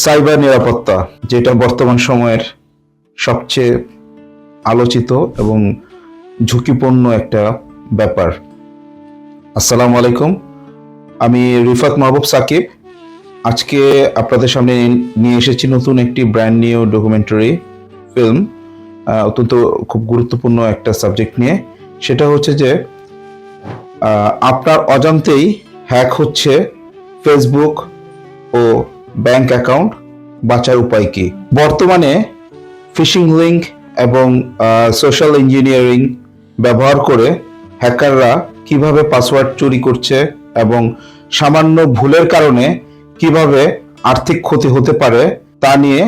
Cyber নিরাপত্তা, যেটা বর্তমান সময়ের সবচেয়ে আলোচিত এবং ঝুঁকিপূর্ণ একটা ব্যাপার। আসসালামু আলাইকুম, আমি রিফাত মাহবুব সাকিব। আজকে আপনাদের সামনে নিয়ে এসেছি নতুন একটি ব্র্যান্ড নিউ ডকুমেন্টারি ফিল্ম, অত্যন্ত খুব গুরুত্বপূর্ণ একটা সাবজেক্ট নিয়ে। সেটা হচ্ছে যে আপনার অজান্তেই হ্যাক হচ্ছে ফেসবুক ও ব্যাংক অ্যাকাউন্ট, বাঁচার উপায় কি। বর্তমানে ফিশিং লিংক এবং সোশ্যাল ইঞ্জিনিয়ারিং ব্যবহার করে হ্যাকাররা কিভাবে পাসওয়ার্ড চুরি করছে এবং সামান্য ভুলের কারণে কিভাবে আর্থিক ক্ষতি হতে পারে তা নিয়ে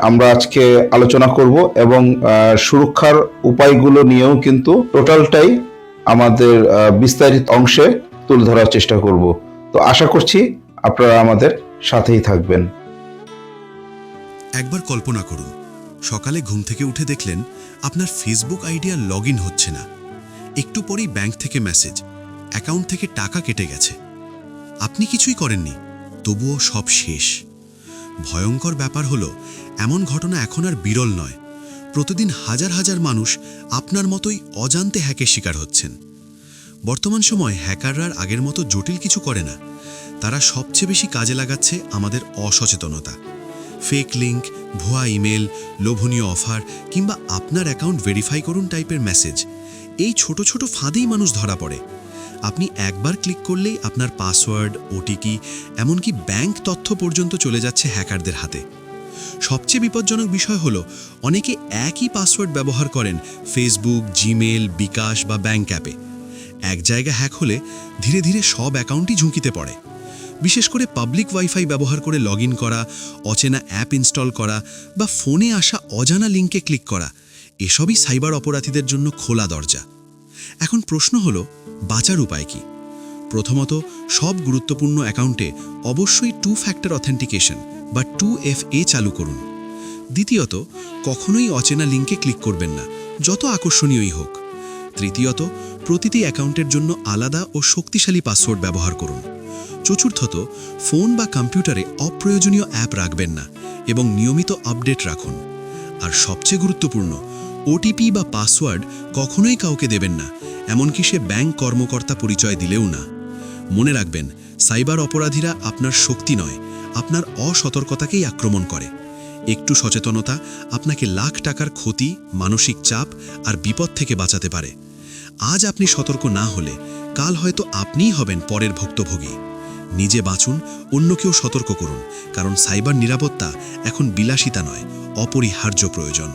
আমরা আজকে আলোচনা করব এবং সুরক্ষার উপায়গুলো নিয়েও কিন্তু টোটালটাই আমাদের বিস্তারিত অংশে তুলে ধরার চেষ্টা করব। তো আশা করছি আপনারা আমাদের সাথেই থাকবেন। একবার কল্পনা করুন, সকালে ঘুম থেকে উঠে দেখলেন আপনার ফেসবুক আইডি আর লগ ইন হচ্ছে না। একটু পরেই ব্যাংক থেকে মেসেজ, অ্যাকাউন্ট থেকে টাকা কেটে গেছে। আপনি কিছুই করেননি, তবুও সব শেষ। ভয়ঙ্কর ব্যাপার হলো, এমন ঘটনা এখন আর বিরল নয়। প্রতিদিন হাজার হাজার মানুষ আপনার মতোই অজান্তে হ্যাকের শিকার হচ্ছেন। বর্তমান সময় হ্যাকাররা আর আগের মতো জটিল কিছু করে না। তারা সবচেয়ে বেশি কাজে লাগাচ্ছে আমাদের অসচেতনতা। ফেক লিংক, ভুয়া ইমেল, লোভনীয় অফার কিংবা আপনার অ্যাকাউন্ট ভেরিফাই করুন টাইপের মেসেজ, এই ছোট ছোট ফাঁদেই মানুষ ধরা পড়ে। আপনি একবার ক্লিক করলেই আপনার পাসওয়ার্ড, ওটিপি, এমনকি ব্যাংক তথ্য পর্যন্ত চলে যাচ্ছে হ্যাকারদের হাতে। সবচেয়ে বিপজ্জনক বিষয় হলো, অনেকে একই পাসওয়ার্ড ব্যবহার করেন ফেসবুক, জিমেল, বিকাশ বা ব্যাংক অ্যাপে। এক জায়গা হ্যাক হলে ধীরে ধীরে সব অ্যাকাউন্টই ঝুঁকিতে পড়ে। বিশেষ করে পাবলিক ওয়াইফাই ব্যবহার করে লগ ইন করা, অচেনা অ্যাপ ইনস্টল করা বা ফোনে আসা অজানা লিঙ্কে ক্লিক করা, এসবই সাইবার অপরাধীদের জন্য খোলা দরজা। এখন প্রশ্ন হলো, বাঁচার উপায় কি? প্রথমত, সব গুরুত্বপূর্ণ অ্যাকাউন্টে অবশ্যই 2 ফ্যাক্টর অথেন্টিকেশন বা 2FA চালু করুন। দ্বিতীয়ত, কখনোই অচেনা লিঙ্কে ক্লিক করবেন না, যত আকর্ষণীয়ই হোক। তৃতীয়ত, প্রতিটি অ্যাকাউন্টের জন্য আলাদা ও শক্তিশালী পাসওয়ার্ড ব্যবহার করুন। চতুর্থত, ফোন বা কম্পিউটারে অপ্রয়োজনীয় অ্যাপ রাখবেন না এবং নিয়মিত আপডেট রাখুন। আর সবচেয়ে গুরুত্বপূর্ণ, ওটিপি বা পাসওয়ার্ড কখনোই কাউকে দেবেন না, এমনকি সে ব্যাংক কর্মকর্তা পরিচয় দিলেও না। মনে রাখবেন, সাইবার অপরাধীরা আপনার শক্তি নয়, আপনার অসতর্কতাকেই আক্রমণ করে। একটু সচেতনতা আপনাকে লাখ টাকার ক্ষতি, মানসিক চাপ আর বিপদ থেকে বাঁচাতে পারে। আজ আপনি সতর্ক না হলে কাল হয়তো আপনিই হবেন পরের ভুক্তভোগী। নিজে বাঁচুন, অন্যকেও সতর্ক করুন, কারণ সাইবার নিরাপত্তা এখন বিলাসিতা নয়, অপরিহার্য প্রয়োজন।